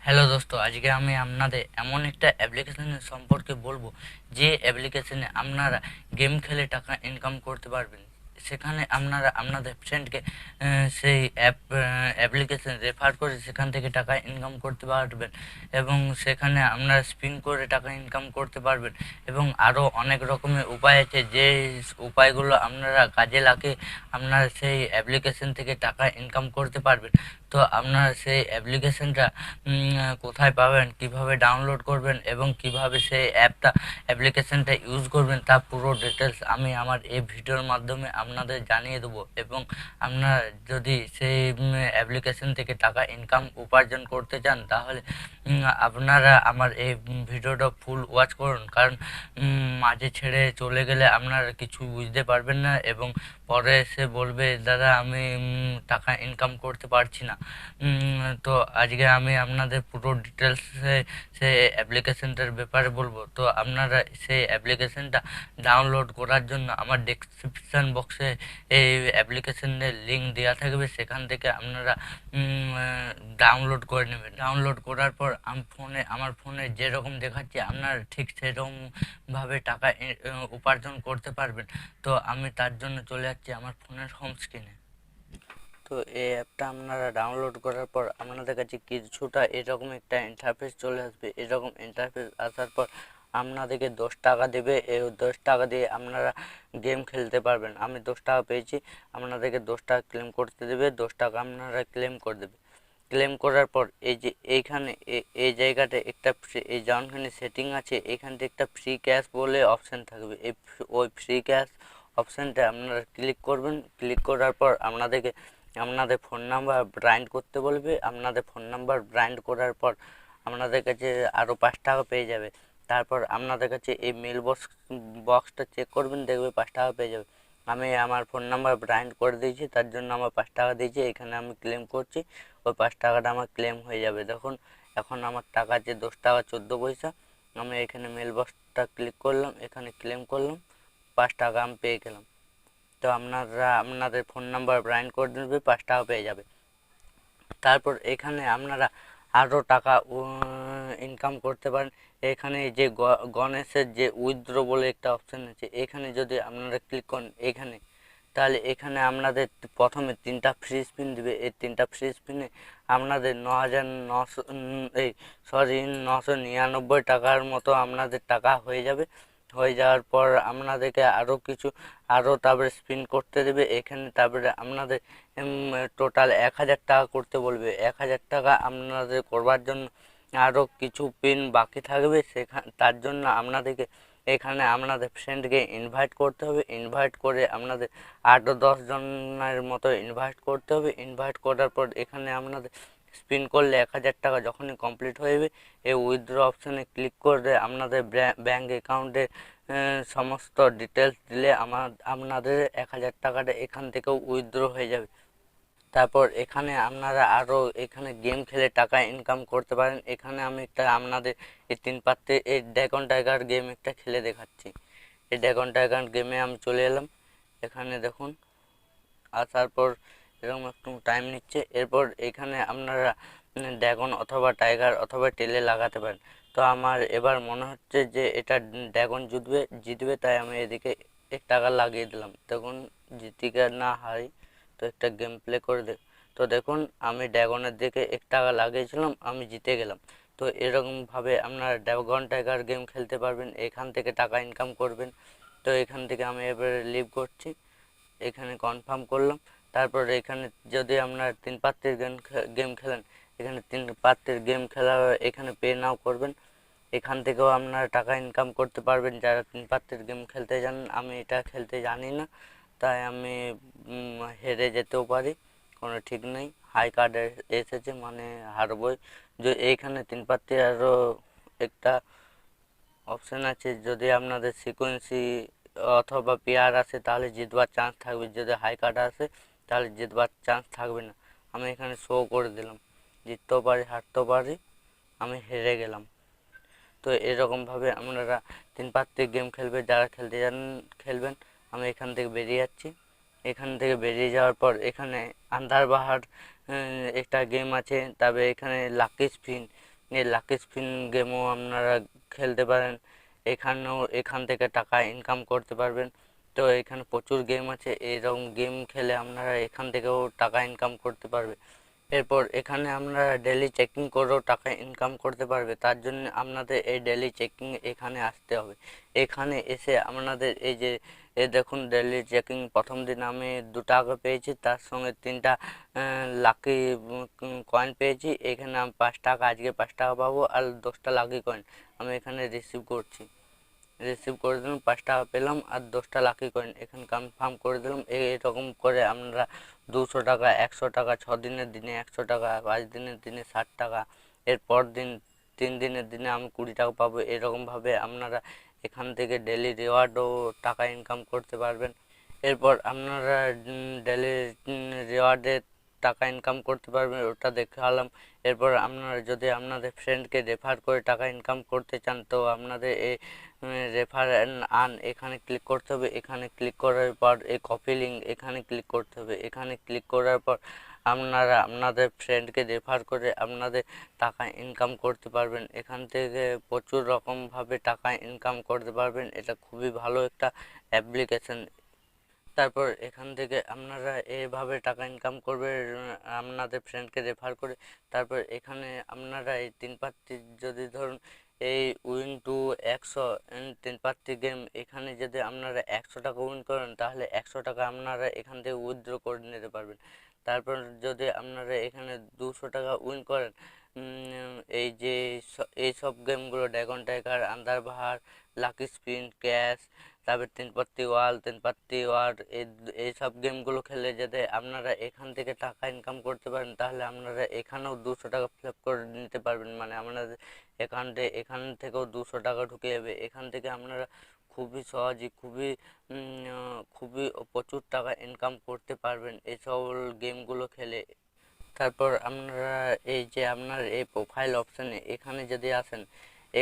Hello দোস্ত, আজকে আমি আপনাদের এমন একটা অ্যাপ্লিকেশনের সম্পর্কে বলবো যে অ্যাপ্লিকেশনে আপনারা গেম খেলে টাকা ইনকাম করতে পারবেন। সেখানে আপনারা আপনাদের ফ্রেন্ডকে সেই অ্যাপ্লিকেশন রেফার করে সেখান থেকে টাকা ইনকাম করতে পারবেন এবং সেখানে আপনারা স্পিন করে টাকা ইনকাম করতে পারবেন এবং আরও অনেক রকমের উপায় আছে যে উপায়গুলো আপনারা কাজে লাগিয়ে আপনারা সেই অ্যাপ্লিকেশন থেকে টাকা ইনকাম করতে পারবেন। তো আপনারা সেই অ্যাপ্লিকেশনটা কোথায় পাবেন, কিভাবে ডাউনলোড করবেন এবং কিভাবে সেই অ্যাপ্লিকেশনটা ইউজ করবেন তা পুরো ডিটেলস আমি আমার এই ভিডিওর মাধ্যমে আপনাদের জানিয়ে দেবো। এবং আপনারা যদি সেই অ্যাপ্লিকেশন থেকে টাকা ইনকাম উপার্জন করতে চান তাহলে আপনারা আমার এই ভিডিওটা ফুল ওয়াচ করুন, কারণ মাঝে ছেড়ে চলে গেলে আপনারা কিছু বুঝতে পারবেন না এবং পরে এসে বলবে দাদা আমি টাকা ইনকাম করতে পারছি না। তো আজকে আমি আপনাদের পুরো ডিটেলসে সেই অ্যাপ্লিকেশনটার ব্যাপারে বলবো। তো আপনারা সেই অ্যাপ্লিকেশনটা ডাউনলোড করার জন্য আমার ডেসক্রিপশন বক্সে এই অ্যাপ্লিকেশনের লিঙ্ক দেওয়া থাকবে, সেখান থেকে আপনারা ডাউনলোড করে নেবেন। ডাউনলোড করার পর আমার ফোনে যেরকম দেখাচ্ছে আপনারা ঠিক সেরকমভাবে টাকা উপার্জন করতে পারবেন। তো আমি তার জন্য চলে যাচ্ছি আমার ফোনের হোম স্ক্রিনে। তো এই অ্যাপটা আপনারা ডাউনলোড করার পর আপনাদের কাছে কিছুটা এরকম একটা ইন্টারফেস চলে আসবে। এরকম ইন্টারফেস আসার পর আপনাদেরকে 10 টাকা দেবে। এই 10 টাকা দিয়ে আপনারা গেম খেলতে পারবেন। আমি 10 টাকা পেয়েছি, আপনাদেরকে 10 টাকা ক্লেম করতে দেবে। 10 টাকা আপনারা ক্লেম করে দেবে। ক্লেম করার পর এই যে এইখানে এই জায়গাটা একটা এই যেখানে সেটিং আছে এখান থেকে একটা ফ্রি ক্যাশ বলে অপশান থাকবে। ওই ফ্রি ক্যাশ অপশানটা আপনারা ক্লিক করবেন। ক্লিক করার পর আপনাদের ফোন নাম্বার ব্রাইন্ড করতে বলবে। আপনাদের ফোন নাম্বার ব্রাইন্ড করার পর আপনাদের কাছে আরও 5 টাকা পেয়ে যাবে। তারপর আপনাদের কাছে এই মেল বক্সটা চেক করবেন, দেখবে 5 টাকা পেয়ে যাবে। আমি আমার ফোন নাম্বার ব্রাইন্ড করে দিয়েছি, তার জন্য আমার 5 টাকা দিয়েছি। এখানে আমি ক্লেম করছি, ওই 5 টাকাটা আমার ক্লেম হয়ে যাবে। দেখুন এখন আমার টাকা আছে 10 টাকা 14 পয়সা। আমি এখানে মেল বক্সটা ক্লিক করলাম, এখানে ক্লেম করলাম, 5 টাকা আমি পেয়ে গেলাম। তো আপনারা আপনাদের ফোন নাম্বার ব্রাইন্ড করে দেবে, 5 টাকা পেয়ে যাবে। তারপর এখানে আপনারা আরও টাকা ইনকাম করতে পারেন। এখানে যে গণেশের যে উইথড্র বলে একটা অপশান আছে, এখানে যদি আপনারা ক্লিক করেন এখানে, তাহলে এখানে আপনাদের প্রথমে 3টা ফ্রি স্পিন দেবে। এই 3টা ফ্রি স্পিনে আপনাদের 9,99 টাকার মতো আপনাদের টাকা হয়ে যাবে। হয়ে যাওয়ার পর আপনাদেরকে আরও তারপরে স্পিন করতে দেবে এখানে। তারপরে আপনাদের টোটাল 1,000 টাকা করতে বলবে। 1,000 টাকা আপনাদের করবার জন্য আরও কিছু পিন বাকি থাকবে, তার জন্য আপনাদেরকে এখানে আপনাদের ফ্রেন্ডকে ইনভাইট করতে হবে। ইনভাইট করে আপনাদের 8-10 জনের মতো ইনভাইট করতে হবে। ইনভাইট করার পর এখানে আপনাদের স্পিন করলে 1,000 টাকা যখনই কমপ্লিট হয়ে যাবে, এই উইথড্র অপশানে ক্লিক করে আপনাদের ব্যাঙ্ক অ্যাকাউন্টে সমস্ত ডিটেলস দিলে আপনাদের 1,000 টাকাটা এখান থেকেও উইথড্র হয়ে যাবে। তারপর এখানে আপনারা আরও এখানে গেম খেলে টাকা ইনকাম করতে পারেন। এখানে আমি একটা আপনাদের এই 3 পাত্রে এই ড্রাগন টাইগার গেম একটা খেলে দেখাচ্ছি। এই ড্রাগন টাইগার গেমে আমি চলে এলাম। এখানে দেখুন আসার পর এরকম একটু টাইম নিচ্ছে। এরপর এখানে আপনারা ড্রাগন অথবা টাইগার অথবা টেলে লাগাতে পারেন। তো আমার এবার মনে হচ্ছে যে এটা ড্রাগন জিতবে, তাই আমি এদিকে 1 টাকা লাগিয়ে দিলাম। দেখুন জিতিকে না হারি, তো একটা গেম প্লে করে তো দেখুন আমি ড্রাগনের দিকে 1 টাকা লাগিয়েছিলাম, আমি জিতে গেলাম। তো এরকমভাবে আপনারা ড্রাগন টাইগার গেম খেলতে পারবেন, এখান থেকে টাকা ইনকাম করবেন। তো এখান থেকে আমি এবারে লিভ করছি, এখানে কনফার্ম করলাম। তারপর এখানে যদি আপনারা 3 পাত্রের গেম খেলেন, এখানে 3 পাত্রের গেম খেলা এখানে পে নাও করবেন। এখান থেকেও আপনারা টাকা ইনকাম করতে পারবেন যারা 3 পাত্রের গেম খেলতে জানেন। আমি এটা খেলতে জানি না, তাই আমি হেরে যেতেও পারি, কোনো ঠিক নেই। হাই কার্ড এসেছে মানে হারবই। যে এইখানে 3 পাত্রে আরও একটা অপশান আছে, যদি আপনাদের সিকোয়েন্সি অথবা পেয়ার আসে তাহলে জিতবার চান্স থাকবে, যদি হাই কার্ড আসে তাহলে জিতবার চান্স থাকবে না। আমি এখানে শো করে দিলাম, জিততেও পারি হারতেও পারি, আমি হেরে গেলাম। তো এরকমভাবে আপনারা 3 পাত্রে গেম যারা খেলতে জানেন খেলবেন। আমি এখান থেকে বেরিয়ে যাচ্ছি। এখান থেকে বেরিয়ে যাওয়ার পর এখানে আন্ধার বাহার একটা গেম আছে, তবে এখানে লাকি এই লাকি স্পিন গেমও আপনারা খেলতে পারেন, এখান থেকে টাকা ইনকাম করতে পারবেন। তো এখানে প্রচুর গেম আছে, এরকম গেম খেলে আপনারা এখান থেকেও টাকা ইনকাম করতে পারবে। এরপর এখানে আপনারা ডেলি চেকিং করেও টাকা ইনকাম করতে পারবে। তার জন্য আপনাদের এই ডেলি চেকিং এখানে আসতে হবে। এখানে এসে আপনাদের এই যে দেখুন ডেলি চেকিং, প্রথম দিন আমি 2 টাকা পেয়েছি, তার সঙ্গে 3টা লাকি কয়েন পেয়েছি। এখানে আমি 5 টাকা, আজকে 5 টাকা পাবো, আর 10টা লাকি কয়েন আমি এখানে রিসিভ করে দিলাম। 5 টাকা পেলাম আর 10টা লাকি কয়েন এখানে কনফার্ম করে দিলাম। এরকম করে আমরা 200 টাকা, 100 টাকা, 6 দিনের দিনে 100 টাকা, 5 দিনের দিনে 60 টাকা, এরপর দিন 3 দিনের দিনে আমি 20 টাকা পাবো। এরকমভাবে আপনারা এখান থেকে ডেলি রিওয়ার্ডও টাকা ইনকাম করতে পারবেন। এরপর আপনারা ডেলি রিওয়ার্ডের টাকা ইনকাম করতে পারবেন, ওটা দেখালাম। এরপর আপনারা যদি আপনাদের ফ্রেন্ডকে রেফার করে টাকা ইনকাম করতে চান, তো আপনাদের এই রেফার আন এখানে ক্লিক করতে হবে। এখানে ক্লিক করার পর এই কপি লিঙ্ক এখানে ক্লিক করতে হবে। এখানে ক্লিক করার পর আপনারা আপনাদের ফ্রেন্ডকে রেফার করে আপনাদের টাকা ইনকাম করতে পারবেন। এখান থেকে প্রচুর রকমভাবে টাকা ইনকাম করতে পারবেন। এটা খুবই ভালো একটা অ্যাপ্লিকেশন। তারপর এখান থেকে আপনারা এইভাবে টাকা ইনকাম করবে আপনাদের ফ্রেন্ডকে রেফার করে। তারপর এখানে আপনারা এই 3 পাত্তি, যদি ধরুন এই উইন টু 100 3 পাত্তি গেম, এখানে যদি আপনারা 100 টাকা উইন করেন, তাহলে 100 টাকা আপনারা এখান থেকে উইথড্র করে নিতে পারবেন। তারপর যদি আপনারা এখানে 200 টাকা উইন করেন, এই যে এইসব গেমগুলো dragon tiger, আন্দারবাহার, lucky spin, cash, তারপর 3 পাত্তি ওয়ার, এইসব গেমগুলো খেলে যাতে আপনারা এখান থেকে টাকা ইনকাম করতে পারেন, তাহলে আপনারা এখানেও 200 টাকা ফ্ল্যাপ করে নিতে পারবেন। মানে আপনাদের অ্যাকাউন্টে এখান থেকেও 200 টাকা ঢুকে যাবে। এখান থেকে আপনারা খুবই সহজে, খুবই প্রচুর টাকা ইনকাম করতে পারবেন এই সকল গেমগুলো খেলে। তারপর আপনারা এই যে আপনার এই প্রোফাইল অপশানে এখানে যদি আসেন,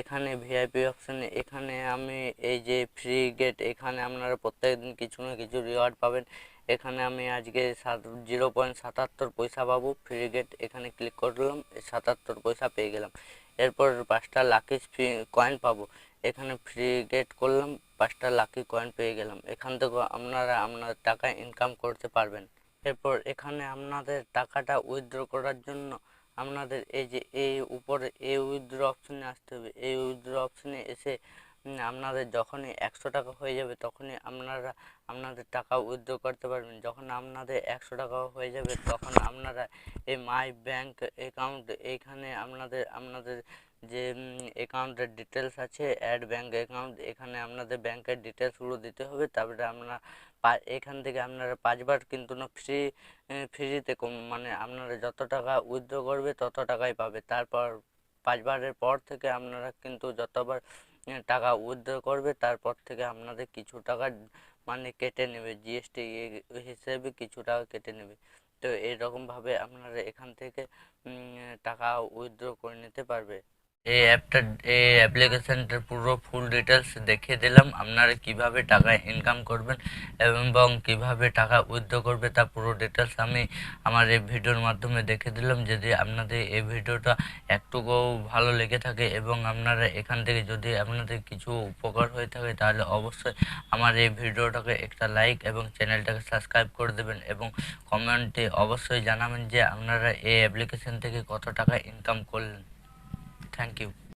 এখানে ভিআইপি অপশানে এখানে আমি এই যে ফ্রি গেট, এখানে আপনারা প্রত্যেক দিন কিছু না কিছু রিওয়ার্ড পাবেন। এখানে আমি আজকে 0.77 পয়সা পাবো ফ্রি গেট, এখানে ক্লিক করলাম, 77 পয়সা পেয়ে গেলাম। এরপর 5টা লাকি কয়েন পাবো, এখানে ফ্রি গেট করলাম, 5টা লাকি কয়েন পেয়ে গেলাম। এখান থেকে আপনারা আপনার টাকা ইনকাম করতে পারবেন। এরপর এখানে আপনাদের টাকাটা উইথড্র করার জন্য আপনাদের এই যে এই উপরে এই উইথড্র অপশানে আসতে হবে। এই উইথড্র অপশানে এসে আপনাদের যখনই 100 টাকা হয়ে যাবে, তখনই আপনারা আপনাদের টাকা উইথড্র করতে পারবেন। যখন আপনাদের 100 টাকা হয়ে যাবে, তখন আপনারা এই মাই ব্যাংক অ্যাকাউন্ট, এইখানে আপনাদের যে অ্যাকাউন্টের ডিটেলস আছে, অ্যাড ব্যাংক অ্যাকাউন্ট, এখানে আপনাদের ব্যাংকের ডিটেলসগুলো দিতে হবে। তারপরে এখান থেকে আপনারা 5বার কিন্তু না ফ্রিতে মানে আপনারা যত টাকা উইথড্র করবে তত টাকাই পাবে। তারপর 5বারের পর থেকে আপনারা কিন্তু যতবার টাকা উইথড্র করবে, তারপর থেকে আপনাদের কিছু টাকা মানে কেটে নেবে, জিএসটি হিসেবে কিছু টাকা কেটে নেবে। তো এইরকমভাবে আপনারা এখান থেকে টাকা উইথড্র করে নিতে পারবে। এই অ্যাপ্লিকেশনটার পুরো ফুল ডিটেলস দেখিয়ে দিলাম, আপনারা কিভাবে টাকা ইনকাম করবেন এবং কিভাবে টাকা উইথড্র করবে তার পুরো ডিটেলস আমি আমার এই ভিডিওর মাধ্যমে দেখিয়ে দিলাম। যদি আপনাদের এই ভিডিওটা একটুকু ভালো লেগে থাকে এবং আপনারা এখান থেকে যদি আপনাদের কিছু উপকার হয়ে থাকে, তাহলে অবশ্যই আমার এই ভিডিওটাকে একটা লাইক এবং চ্যানেলটাকে সাবস্ক্রাইব করে দেবেন, এবং কমেন্টে অবশ্যই জানাবেন যে আপনারা এই অ্যাপ্লিকেশন থেকে কত টাকা ইনকাম করলেন। Thank you.